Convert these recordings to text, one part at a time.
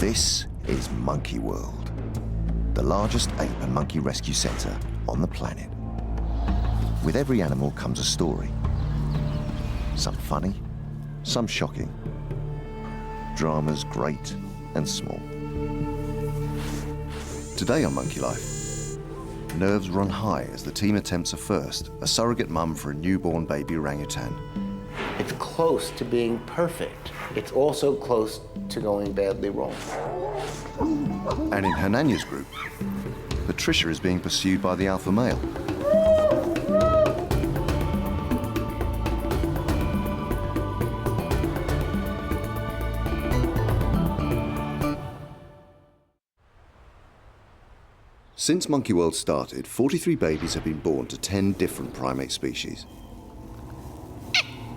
This is Monkey World, the largest ape and monkey rescue centre on the planet. With every animal comes a story. Some funny, some shocking. Dramas great and small. Today on Monkey Life, nerves run high as the team attempts a surrogate mum for a newborn baby orangutan. It's close to being perfect. It's also close to going badly wrong. And in Hananya's group, Patricia is being pursued by the alpha male. Since Monkey World started, 43 babies have been born to 10 different primate species.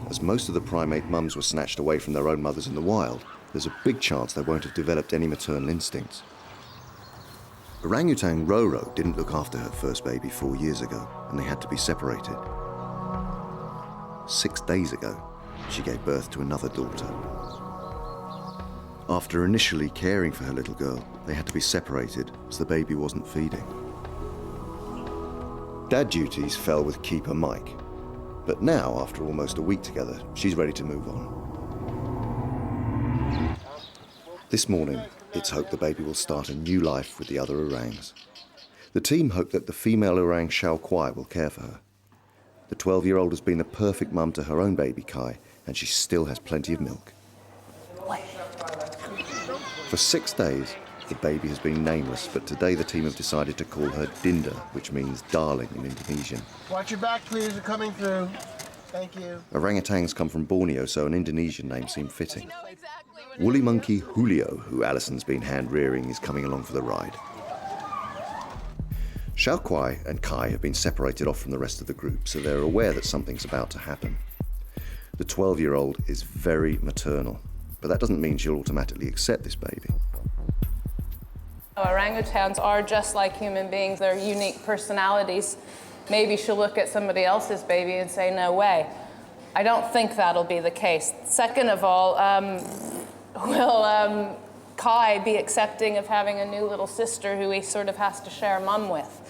As most of the primate mums were snatched away from their own mothers in the wild, there's a big chance they won't have developed any maternal instincts. Orangutan Roro didn't look after her first baby 4 years ago, and they had to be separated. 6 days ago, she gave birth to another daughter. After initially caring for her little girl, they had to be separated as the baby wasn't feeding. Dad duties fell with keeper Mike, but now, after almost a week together, she's ready to move on. This morning, it's hoped the baby will start a new life with the other orangs. The team hope that the female orang Xiao-Ning will care for her. The 12-year-old has been the perfect mum to her own baby Kai, and she still has plenty of milk. For 6 days, the baby has been nameless, but today the team have decided to call her Dinda, which means darling in Indonesian. Watch your back, please. We're coming through. Thank you. Orangutans come from Borneo, so an Indonesian name seemed fitting. Woolly monkey Julio, who Alison's been hand-rearing, is coming along for the ride. Xiao-Ning and Kai have been separated off from the rest of the group, so they're aware that something's about to happen. The 12-year-old is very maternal, but that doesn't mean she'll automatically accept this baby. Orangutans are just like human beings. They're unique personalities. Maybe she'll look at somebody else's baby and say, no way. I don't think that'll be the case. Second of all, will Kai be accepting of having a new little sister who he sort of has to share a mum with?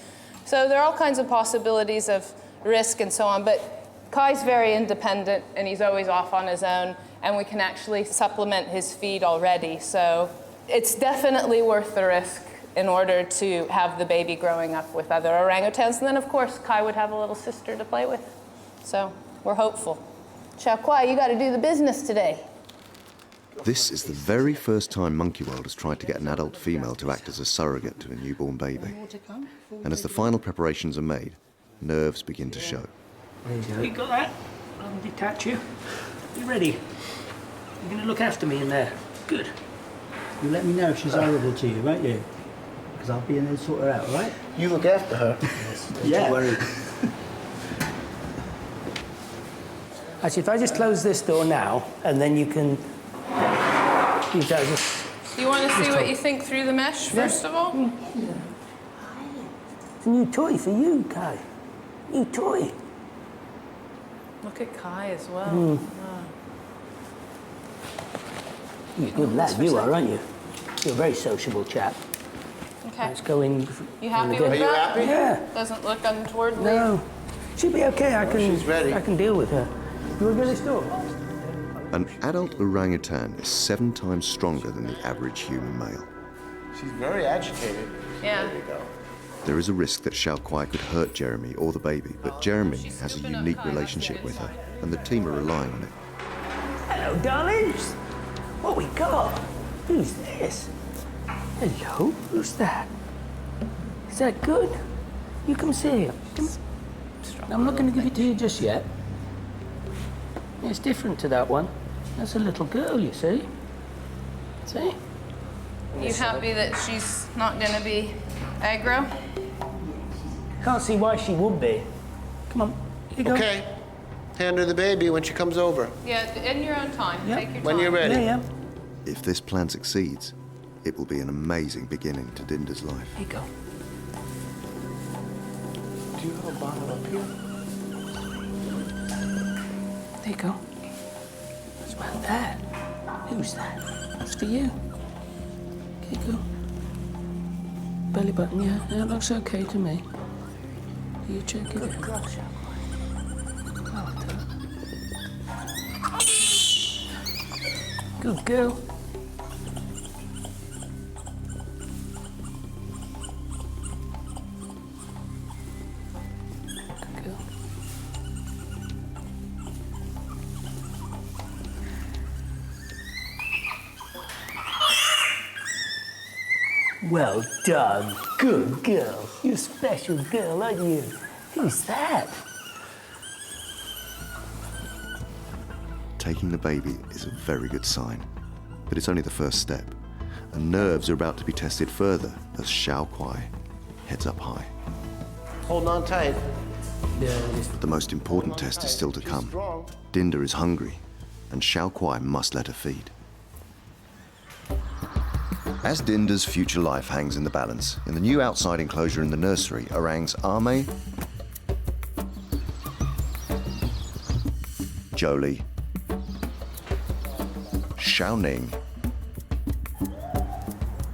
So there are all kinds of possibilities of risk and so on, but Kai's very independent and he's always off on his own, and we can actually supplement his feed already. So it's definitely worth the risk in order to have the baby growing up with other orangutans. And then, of course, Kai would have a little sister to play with. So we're hopeful. Xiao-Ning, you got to do the business today. This is the very first time Monkey World has tried to get an adult female to act as a surrogate to a newborn baby. And as the final preparations are made, nerves begin to show. You got that? I'll detach you. You ready? You're going to look after me in there. Good. You let me know if she's horrible to you, won't you? Because I'll be in there to sort her out, all right? You look after her. Yes. Yeah. Don't worry. Actually, if I just close this door now, and then you can use that as a... Do you want to see what you think through the mesh, first of all? Yeah. It's a new toy for you, Kai. New toy. Look at Kai as well. Mm. You're a good lad, you are, aren't you? You're a very sociable chap. Okay. Let's go in. You happy with Are you that? happy? Yeah. Doesn't look untowardly. No. She'll be okay. She's ready. I can deal with her. You want to go this door? An adult orangutan is 7 times stronger than the average human male. She's very agitated. Yeah. There you go. There is a risk that Xiao-Ning could hurt Jeremy or the baby, but Jeremy has a unique relationship with her, and the team are relying on it. Hello, darlings. What we got? Who's this? Hello, who's that? Is that good? You come see it. I'm not going to give it to you just yet. It's different to that one. That's a little girl, you see. See? You happy that she's not going to be aggro? Can't see why she would be. Come on, here you go. Okay. Hand her the baby when she comes over. Yeah, in your own time. Yep. Take your time. When you're ready. Yeah. If this plan succeeds, it will be an amazing beginning to Dinda's life. Here you go. Do you have a bottle up here? There you go. What's about that? Who's that? That's for you. Okay, go. Belly button, yeah. That looks okay to me. Are you checking? Good girl, Hsiao. Well done. Good girl. Good girl. Well done. Good girl. You're a special girl, aren't you? Who's that? Taking the baby is a very good sign, but it's only the first step, and nerves are about to be tested further as Xiao-Kuai heads up high. Holding on tight. But the most important test is still to come. Dinda is hungry, and Xiao-Kuai must let her feed. As Dinda's future life hangs in the balance, in the new outside enclosure in the nursery, orangs Ame, Jolie, Hsiao-Ning,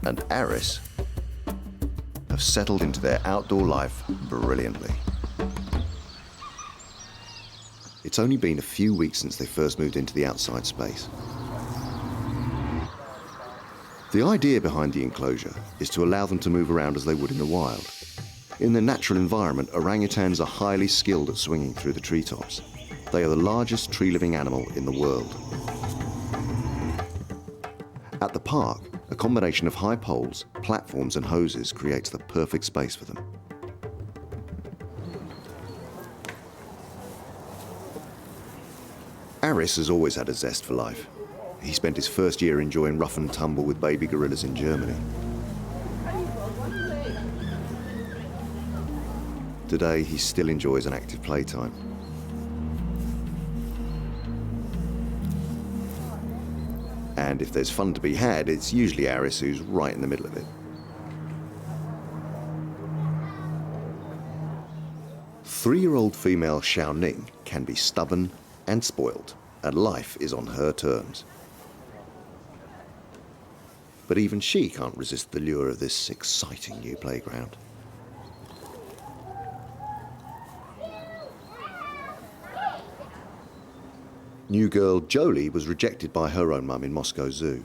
and Aris have settled into their outdoor life brilliantly. It's only been a few weeks since they first moved into the outside space. The idea behind the enclosure is to allow them to move around as they would in the wild. In their natural environment, orangutans are highly skilled at swinging through the treetops. They are the largest tree-living animal in the world. At the park, a combination of high poles, platforms and hoses creates the perfect space for them. Aris has always had a zest for life. He spent his first year enjoying rough and tumble with baby gorillas in Germany. Today, he still enjoys an active playtime. And if there's fun to be had, it's usually Aris who's right in the middle of it. Three-year-old female Hsiao-Ning can be stubborn and spoiled, and life is on her terms. But even she can't resist the lure of this exciting new playground. New girl Jolie was rejected by her own mum in Moscow Zoo.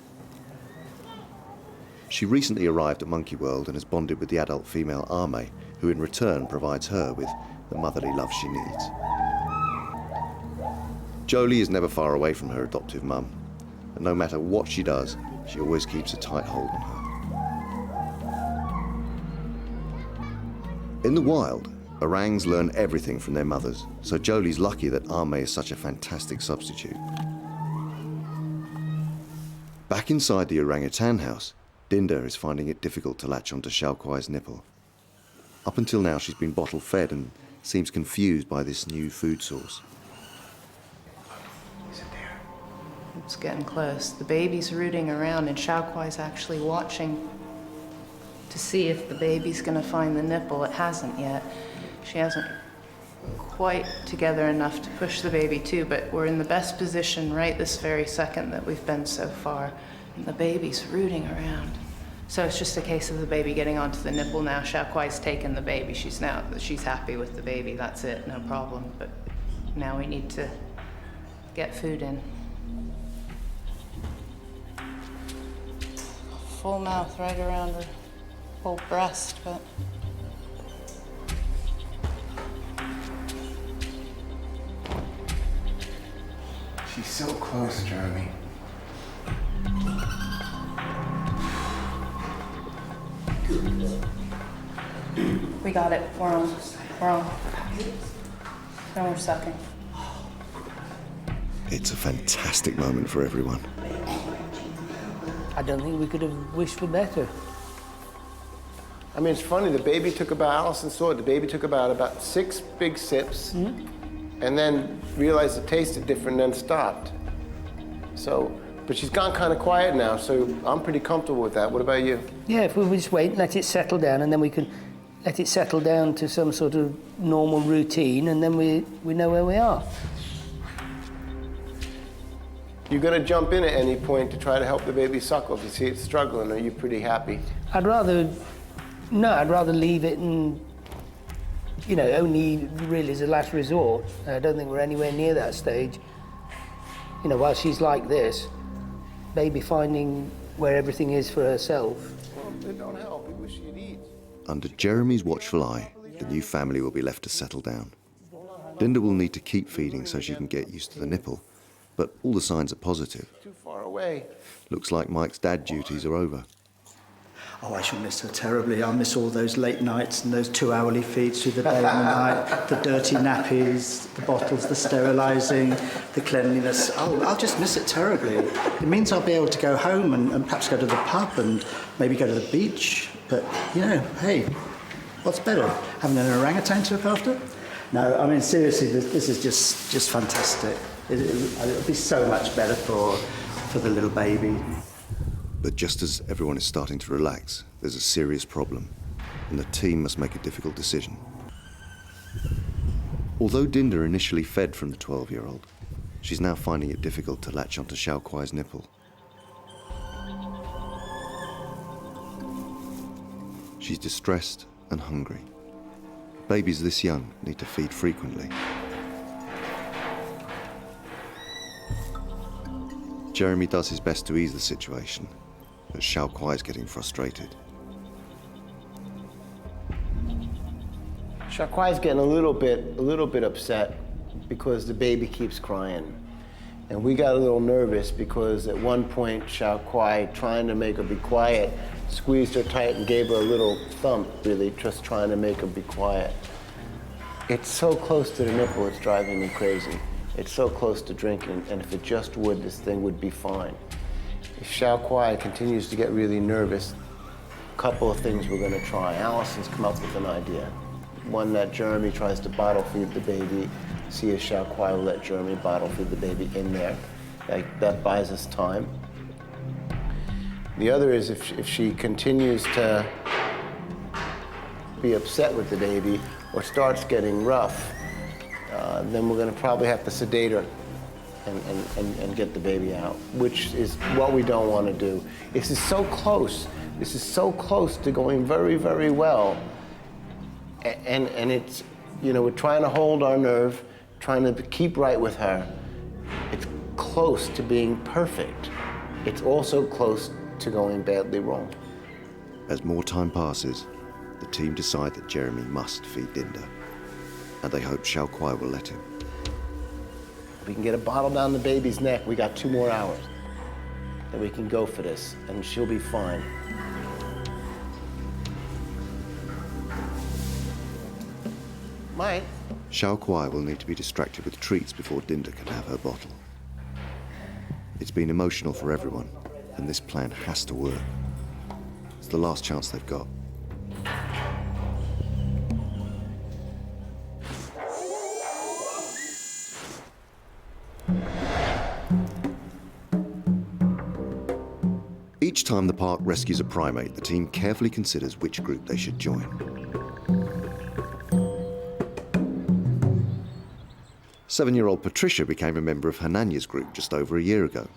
She recently arrived at Monkey World and has bonded with the adult female Ame, who in return provides her with the motherly love she needs. Jolie is never far away from her adoptive mum, and no matter what she does, she always keeps a tight hold on her. In the wild, orangs learn everything from their mothers, so Jolie's lucky that Ame is such a fantastic substitute. Back inside the orangutan house, Dinda is finding it difficult to latch onto Xiao-Kuai's nipple. Up until now, she's been bottle fed and seems confused by this new food source. It's getting close. The baby's rooting around and Xiao-Kuai's actually watching to see if the baby's gonna find the nipple. It hasn't yet. She hasn't quite together enough to push the baby too, but we're in the best position right this very second that we've been so far. And the baby's rooting around. So it's just a case of the baby getting onto the nipple now. Xiao-Kuai's taken the baby. She's happy with the baby. That's it, no problem. But now we need to get food in. Full mouth right around her whole breast, but She's so close, Jeremy. we got it. We're on. No more sucking. It's a fantastic moment for everyone. I don't think we could have wished for better. I mean, it's funny, the baby took about, Alison saw it, the baby took about 6 big sips, and then realized it tasted different and then stopped. So, but she's gone kind of quiet now, so I'm pretty comfortable with that. What about you? Yeah, if we just wait and let it settle down, and then we can let it settle down to some sort of normal routine, and then we know where we are. You're going to jump in at any point to try to help the baby suckle. If you see it struggling, are you pretty happy? I'd rather leave it and, you know, only really as a last resort. I don't think we're anywhere near that stage. You know, while she's like this, baby finding where everything is for herself. Well, they don't help. We wish you'd eat. Under Jeremy's watchful eye, the new family will be left to settle down. Dinda will need to keep feeding so she can get used to the nipple, but all the signs are positive. Too far away. Looks like Mike's dad duties are over. Oh, I shall miss her terribly. I'll miss all those late nights and those 2-hourly feeds through the day and the night, the dirty nappies, the bottles, the sterilising, the cleanliness. Oh, I'll just miss it terribly. It means I'll be able to go home and perhaps go to the pub and maybe go to the beach. But, you know, hey, what's better? Having an orangutan to look after? No, I mean, seriously, this is just fantastic. It'll be so much better for the little baby. But just as everyone is starting to relax, there's a serious problem, and the team must make a difficult decision. Although Dinda initially fed from the 12-year-old, she's now finding it difficult to latch onto Xiaoquai's nipple. She's distressed and hungry. Babies this young need to feed frequently. Jeremy does his best to ease the situation, but Xiaoquai is getting frustrated. Xiaoquai's getting a little bit upset because the baby keeps crying. And we got a little nervous because at one point Xiaoquai, trying to make her be quiet, squeezed her tight and gave her a little thump, really, just trying to make her be quiet. It's so close to the nipple, it's driving me crazy. It's so close to drinking, and if it just would, this thing would be fine. If Xiaoquai continues to get really nervous, a couple of things we're gonna try. Alison's come up with an idea. One, that Jeremy tries to bottle feed the baby, see if Xiaoquai will let Jeremy bottle feed the baby in there. That buys us time. The other is if she continues to be upset with the baby or starts getting rough, then we're gonna probably have to sedate her and get the baby out, which is what we don't want to do. This is so close. This is so close to going very, very well. And it's, you know, we're trying to hold our nerve, trying to keep right with her. It's close to being perfect. It's also close to going badly wrong. As more time passes, the team decide that Jeremy must feed Dinda, and they hope Xiaoquai will let him. If we can get a bottle down the baby's neck, we got 2 more hours. Then we can go for this, and she'll be fine. Mike? Xiaoquai will need to be distracted with treats before Dinda can have her bottle. It's been emotional for everyone, and this plan has to work. It's the last chance they've got. Each time the park rescues a primate, the team carefully considers which group they should join. Seven-year-old Patricia became a member of Hananya's group just over a year ago.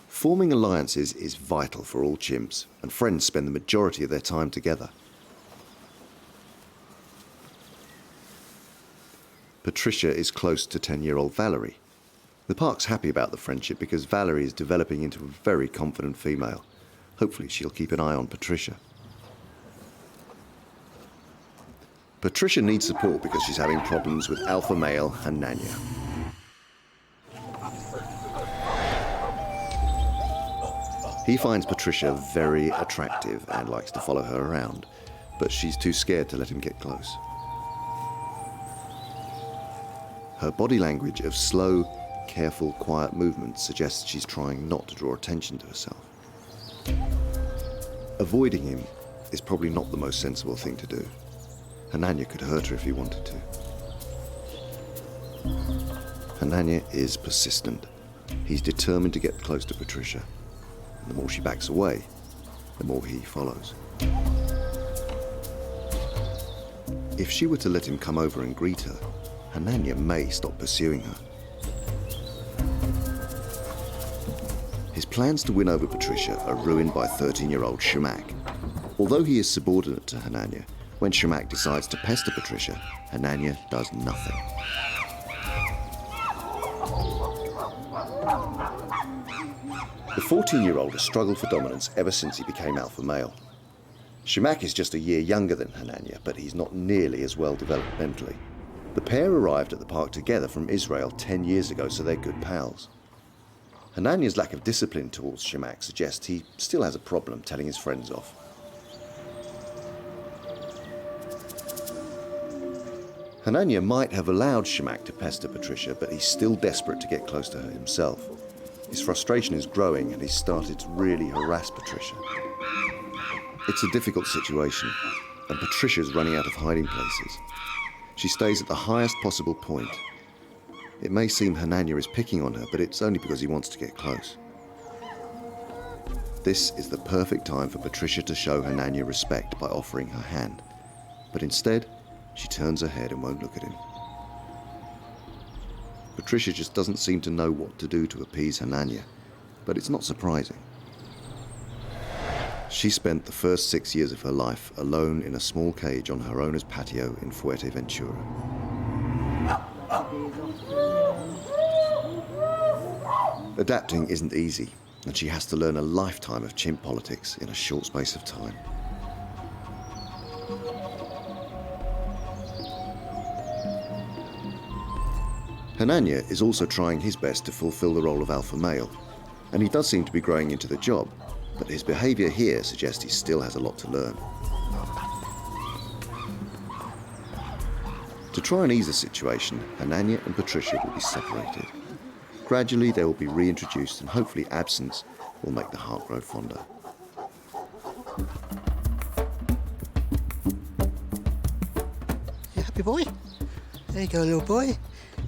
Forming alliances is vital for all chimps, and friends spend the majority of their time together. Patricia is close to 10-year-old Valerie. The park's happy about the friendship because Valerie is developing into a very confident female. Hopefully she'll keep an eye on Patricia. Patricia needs support because she's having problems with alpha male Hananya. He finds Patricia very attractive and likes to follow her around, but she's too scared to let him get close. Her body language of slow, careful, quiet movements suggests she's trying not to draw attention to herself. Avoiding him is probably not the most sensible thing to do. Hananya could hurt her if he wanted to. Hananya is persistent. He's determined to get close to Patricia. And the more she backs away, the more he follows. If she were to let him come over and greet her, Hananya may stop pursuing her. His plans to win over Patricia are ruined by 13-year-old Hsiao-Ning. Although he is subordinate to Hananya, when Hsiao-Ning decides to pester Patricia, Hananya does nothing. The 14-year-old has struggled for dominance ever since he became alpha male. Hsiao-Ning is just a year younger than Hananya, but he's not nearly as well developed mentally. The pair arrived at the park together from Israel 10 years ago, so they're good pals. Hananya's lack of discipline towards Hsiao-Ning suggests he still has a problem telling his friends off. Hananya might have allowed Hsiao-Ning to pester Patricia, but he's still desperate to get close to her himself. His frustration is growing and he's started to really harass Patricia. It's a difficult situation, and Patricia's running out of hiding places. She stays at the highest possible point. It may seem Hananya is picking on her, but it's only because he wants to get close. This is the perfect time for Patricia to show Hananya respect by offering her hand. But instead, she turns her head and won't look at him. Patricia just doesn't seem to know what to do to appease Hananya, but it's not surprising. She spent the first 6 years of her life alone in a small cage on her owner's patio in Fuerteventura. Adapting isn't easy, and she has to learn a lifetime of chimp politics in a short space of time. Hananya is also trying his best to fulfill the role of alpha male, and he does seem to be growing into the job, but his behaviour here suggests he still has a lot to learn. To try and ease the situation, Hananya and Patricia will be separated. Gradually they will be reintroduced, and hopefully absence will make the heart grow fonder. You happy, boy? There you go, little boy.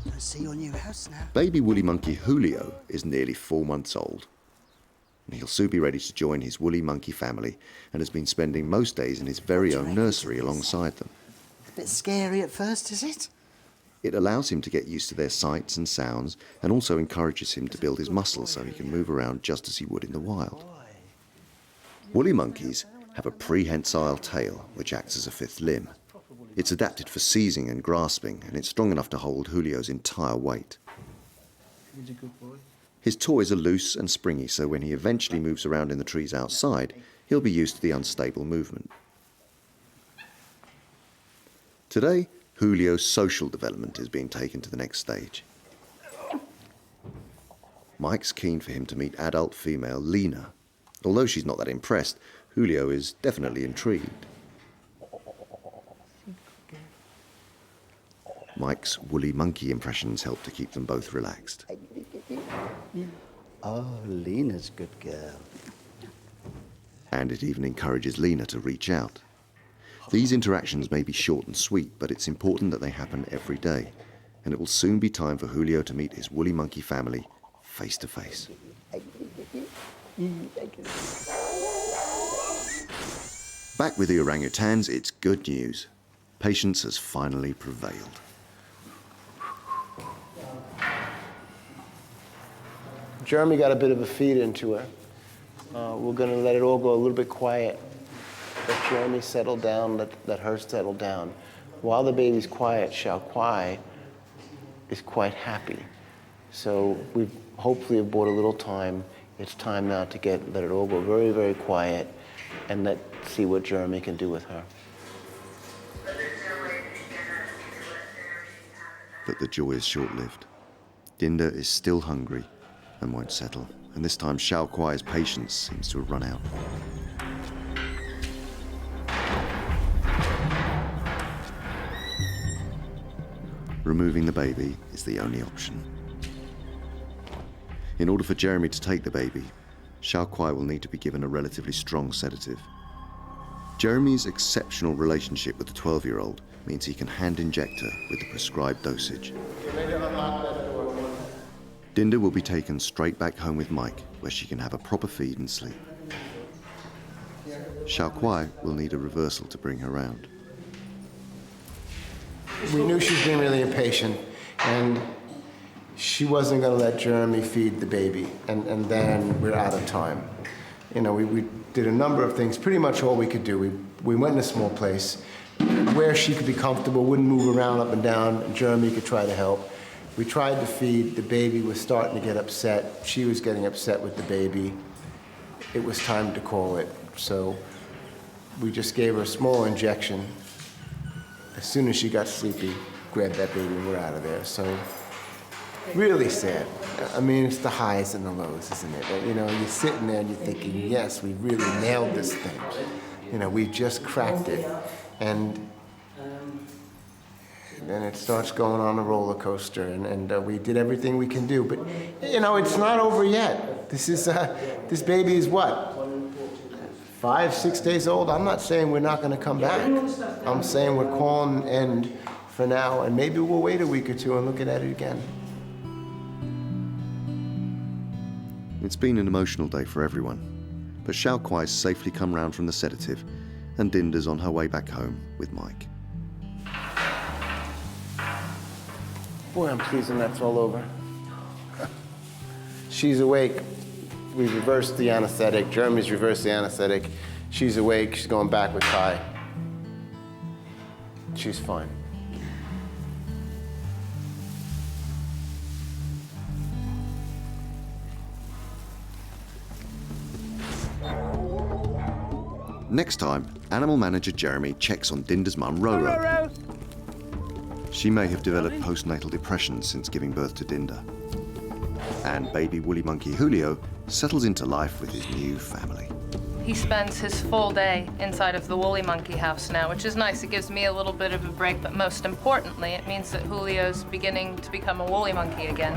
I see your new house now. Baby woolly monkey Julio is nearly 4 months old. And he'll soon be ready to join his woolly monkey family and has been spending most days in his very own nursery alongside them. A bit scary at first, is it? It allows him to get used to their sights and sounds, and also encourages him to build his muscles so he can move around just as he would in the wild. Woolly monkeys have a prehensile tail, which acts as a fifth limb. It's adapted for seizing and grasping, and it's strong enough to hold Julio's entire weight. He's a good boy. His toys are loose and springy, so when he eventually moves around in the trees outside, he'll be used to the unstable movement. Today, Julio's social development is being taken to the next stage. Mike's keen for him to meet adult female Lena. Although she's not that impressed, Julio is definitely intrigued. Mike's woolly monkey impressions help to keep them both relaxed. Oh, Lena's a good girl. And it even encourages Lena to reach out. These interactions may be short and sweet, but it's important that they happen every day, and it will soon be time for Julio to meet his woolly monkey family face to face. Back with the orangutans, it's good news. Patience has finally prevailed. Jeremy got a bit of a feed into her. We're going to let it all go a little bit quiet. Let Jeremy settle down, let her settle down. While the baby's quiet, Xiao-Kwai is quite happy. So we hopefully have bought a little time. It's time now to let it all go very, very quiet, and let's see what Jeremy can do with her. But the joy is short-lived. Dinda is still hungry and won't settle, and this time Xiao-Kwai's patience seems to have run out. Removing the baby is the only option. In order for Jeremy to take the baby, Xiao-Kwai will need to be given a relatively strong sedative. Jeremy's exceptional relationship with the 12-year-old means he can hand inject her with the prescribed dosage. Dinda will be taken straight back home with Mike, where she can have a proper feed and sleep. Xiao-Kwai will need a reversal to bring her round. we knew she was being really impatient, and she wasn't going to let Jeremy feed the baby, and then we're out of time. You know, we did a number of things, pretty much all we could do. We went in a small place where she could be comfortable, wouldn't move around up and down, and Jeremy could try to help. We tried to feed, the baby was starting to get upset. She was getting upset with the baby. It was time to call it, so we just gave her a small injection. As soon as she got sleepy, grabbed that baby and we're out of there. So, really sad. I mean, it's the highs and the lows, isn't it? You know, you're sitting there and you're thinking, yes, we really nailed this thing. You know, we just cracked it. And then it starts going on a roller coaster, and we did everything we can do. But, you know, it's not over yet. This baby is what? 5, 6 days old. I'm not saying we're not going to come back. I'm saying we're calling an end for now, and maybe we'll wait a week or two and look at it again. It's been an emotional day for everyone, but Xiao-Kwai's safely come round from the sedative, and Dinda's on her way back home with Mike. Boy, I'm pleased when that's all over. She's awake. We reversed the anesthetic. Jeremy's reversed the anesthetic. She's awake. She's going back with Kai. She's fine. Next time, animal manager Jeremy checks on Dinda's mum, Roro. She may have developed postnatal depression since giving birth to Dinda. And baby woolly monkey Julio settles into life with his new family. He spends his full day inside of the woolly monkey house now, which is nice. It gives me a little bit of a break, but most importantly, it means that Julio's beginning to become a woolly monkey again.